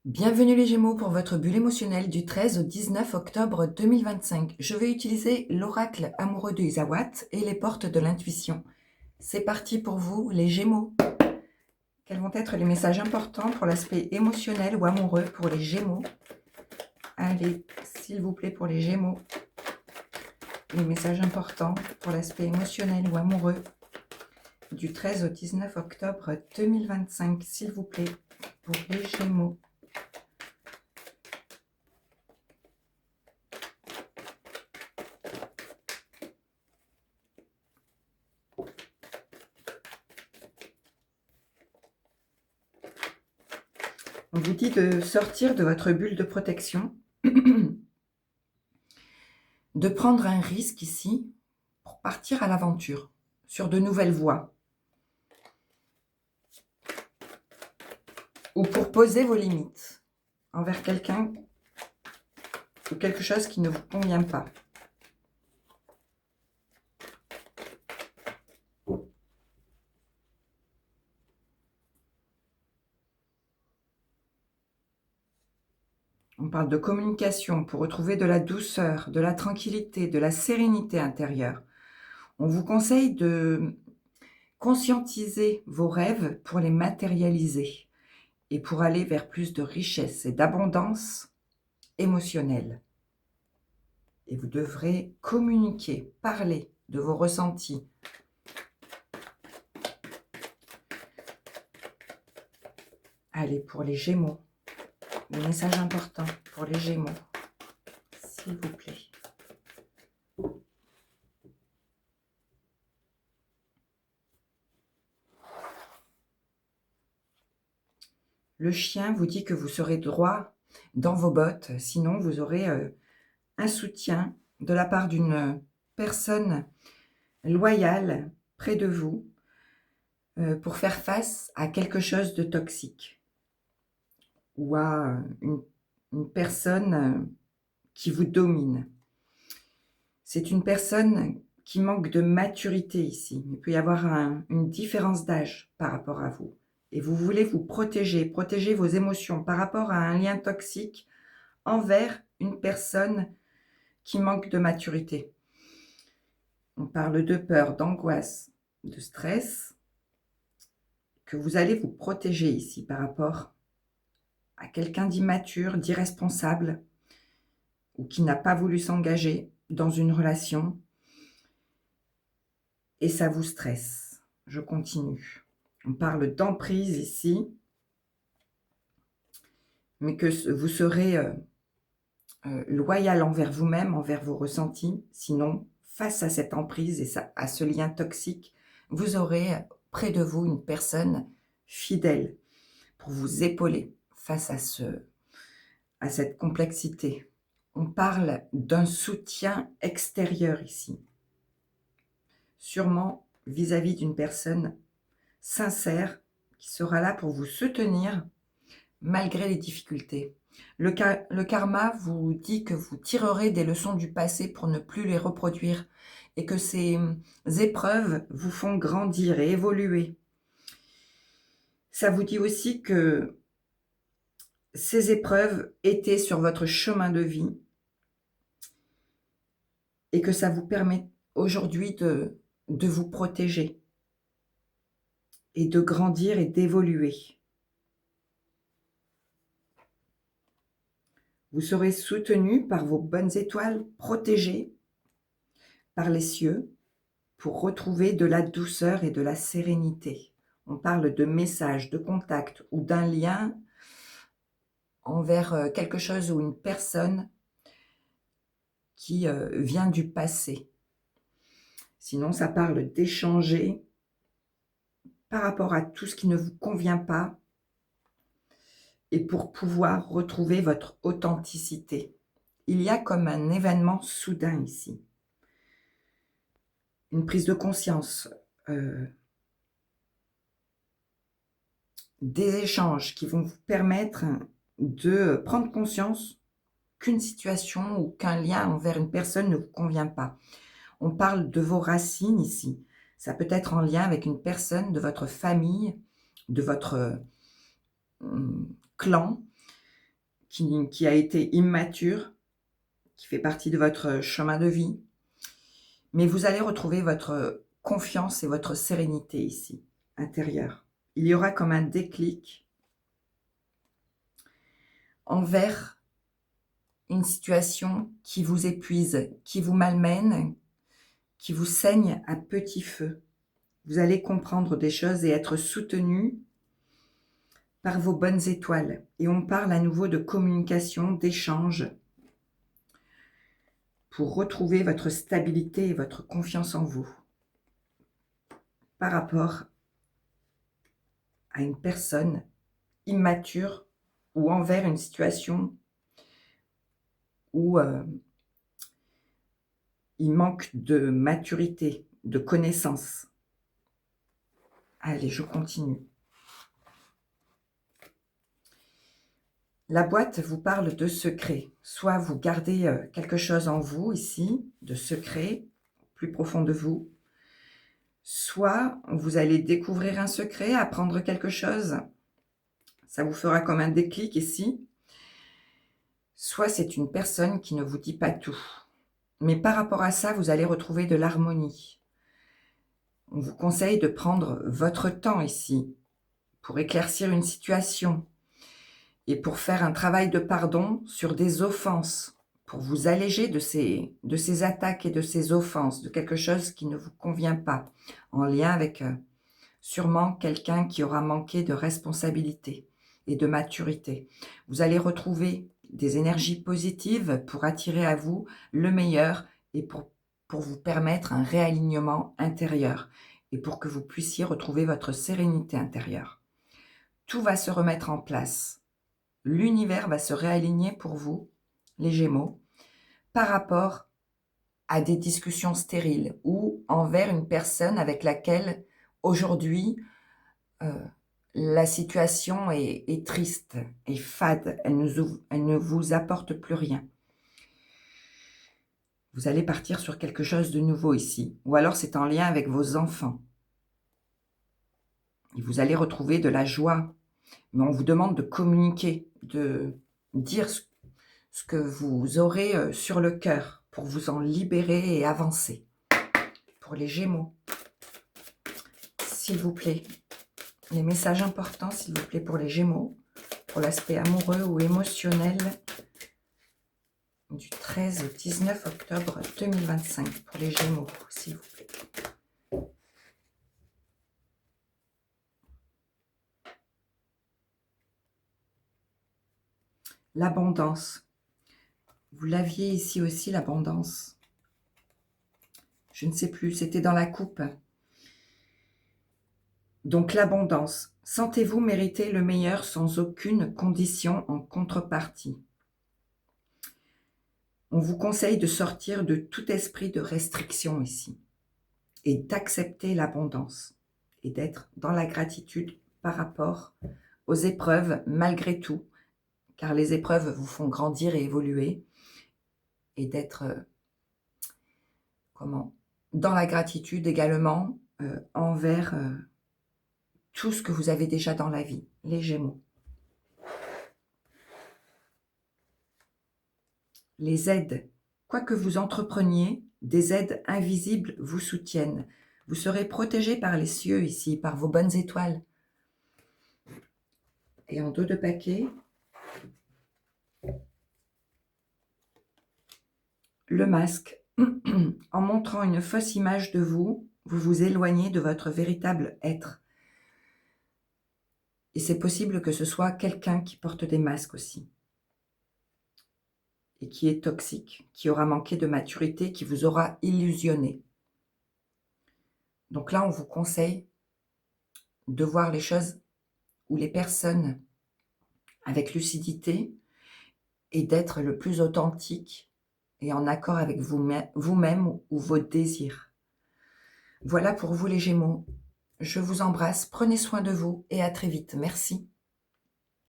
Bienvenue les Gémeaux pour votre bulle émotionnelle du 13 au 19 octobre 2025. Je vais utiliser l'oracle amoureux de Isawat et les portes de l'intuition. C'est parti pour vous les Gémeaux. Quels vont être les messages importants pour l'aspect émotionnel ou amoureux pour les Gémeaux? Allez, s'il vous plaît, pour les Gémeaux. Les messages importants pour l'aspect émotionnel ou amoureux du 13 au 19 octobre 2025, s'il vous plaît, pour les Gémeaux. On vous dit de sortir de votre bulle de protection, de prendre un risque ici pour partir à l'aventure, sur de nouvelles voies, ou pour poser vos limites envers quelqu'un ou quelque chose qui ne vous convient pas. On parle de communication pour retrouver de la douceur, de la tranquillité, de la sérénité intérieure. On vous conseille de conscientiser vos rêves pour les matérialiser et pour aller vers plus de richesse et d'abondance émotionnelle. Et vous devrez communiquer, parler de vos ressentis. Allez, pour les Gémeaux, le message important pour les Gémeaux, s'il vous plaît. Le chien vous dit que vous serez droit dans vos bottes, sinon vous aurez un soutien de la part d'une personne loyale près de vous pour faire face à quelque chose de toxique ou à une personne qui vous domine. C'est une personne qui manque de maturité ici. Il peut y avoir une différence d'âge par rapport à vous. Et vous voulez vous protéger vos émotions par rapport à un lien toxique envers une personne qui manque de maturité. On parle de peur, d'angoisse, de stress, que vous allez vous protéger ici par rapport à quelqu'un d'immature, d'irresponsable, ou qui n'a pas voulu s'engager dans une relation, et ça vous stresse. Je continue. On parle d'emprise ici, mais que vous serez loyal envers vous-même, envers vos ressentis. Sinon, face à cette emprise et à ce lien toxique, vous aurez près de vous une personne fidèle pour vous épauler face à cette complexité. On parle d'un soutien extérieur ici, sûrement vis-à-vis d'une personne sincère qui sera là pour vous soutenir malgré les difficultés. Le karma vous dit que vous tirerez des leçons du passé pour ne plus les reproduire et que ces épreuves vous font grandir et évoluer. Ça vous dit aussi que ces épreuves étaient sur votre chemin de vie et que ça vous permet aujourd'hui de vous protéger et de grandir et d'évoluer. Vous serez soutenu par vos bonnes étoiles, protégé par les cieux pour retrouver de la douceur et de la sérénité. On parle de messages, de contacts ou d'un lien envers quelque chose ou une personne qui vient du passé. Sinon, ça parle d'échanger par rapport à tout ce qui ne vous convient pas et pour pouvoir retrouver votre authenticité. Il y a comme un événement soudain ici. Une prise de conscience, des échanges qui vont vous permettre de prendre conscience qu'une situation ou qu'un lien envers une personne ne vous convient pas. On parle de vos racines ici. Ça peut être en lien avec une personne de votre famille, de votre clan, qui a été immature, qui fait partie de votre chemin de vie. Mais vous allez retrouver votre confiance et votre sérénité ici, intérieure. Il y aura comme un déclic envers une situation qui vous épuise, qui vous malmène, qui vous saigne à petit feu. Vous allez comprendre des choses et être soutenu par vos bonnes étoiles. Et on parle à nouveau de communication, d'échange, pour retrouver votre stabilité et votre confiance en vous par rapport à une personne immature ou envers une situation où il manque de maturité, de connaissance. Allez, je continue. La boîte vous parle de secret. Soit vous gardez quelque chose en vous ici, de secret, plus profond de vous. Soit vous allez découvrir un secret, apprendre quelque chose. Ça vous fera comme un déclic ici. Soit c'est une personne qui ne vous dit pas tout. Mais par rapport à ça, vous allez retrouver de l'harmonie. On vous conseille de prendre votre temps ici pour éclaircir une situation et pour faire un travail de pardon sur des offenses, pour vous alléger de ces attaques et de ces offenses, de quelque chose qui ne vous convient pas, en lien avec sûrement quelqu'un qui aura manqué de responsabilité et de maturité. Vous allez retrouver des énergies positives pour attirer à vous le meilleur et pour vous permettre un réalignement intérieur et pour que vous puissiez retrouver votre sérénité intérieure. Tout va se remettre en place. L'univers va se réaligner pour vous, les Gémeaux, par rapport à des discussions stériles ou envers une personne avec laquelle aujourd'hui la situation est triste et fade, elle ne vous apporte plus rien. Vous allez partir sur quelque chose de nouveau ici, ou alors c'est en lien avec vos enfants. Et vous allez retrouver de la joie, mais on vous demande de communiquer, de dire ce que vous aurez sur le cœur pour vous en libérer et avancer. Pour les Gémeaux, s'il vous plaît, les messages importants, s'il vous plaît, pour les Gémeaux, pour l'aspect amoureux ou émotionnel du 13 au 19 octobre 2025, pour les Gémeaux, s'il vous plaît. L'abondance. Vous l'aviez ici aussi, l'abondance. Je ne sais plus, c'était dans la coupe. Donc l'abondance. Sentez-vous mériter le meilleur sans aucune condition en contrepartie. On vous conseille de sortir de tout esprit de restriction ici et d'accepter l'abondance et d'être dans la gratitude par rapport aux épreuves malgré tout, car les épreuves vous font grandir et évoluer, et d'être dans la gratitude également envers tout ce que vous avez déjà dans la vie, les Gémeaux. Les aides, quoi que vous entrepreniez, des aides invisibles vous soutiennent. Vous serez protégé par les cieux ici, par vos bonnes étoiles. Et en dos de paquet, le masque. En montrant une fausse image de vous, vous vous éloignez de votre véritable être. Et c'est possible que ce soit quelqu'un qui porte des masques aussi. Et qui est toxique, qui aura manqué de maturité, qui vous aura illusionné. Donc là, on vous conseille de voir les choses ou les personnes avec lucidité et d'être le plus authentique et en accord avec vous-même ou vos désirs. Voilà pour vous les Gémeaux. Je vous embrasse, prenez soin de vous et à très vite. Merci.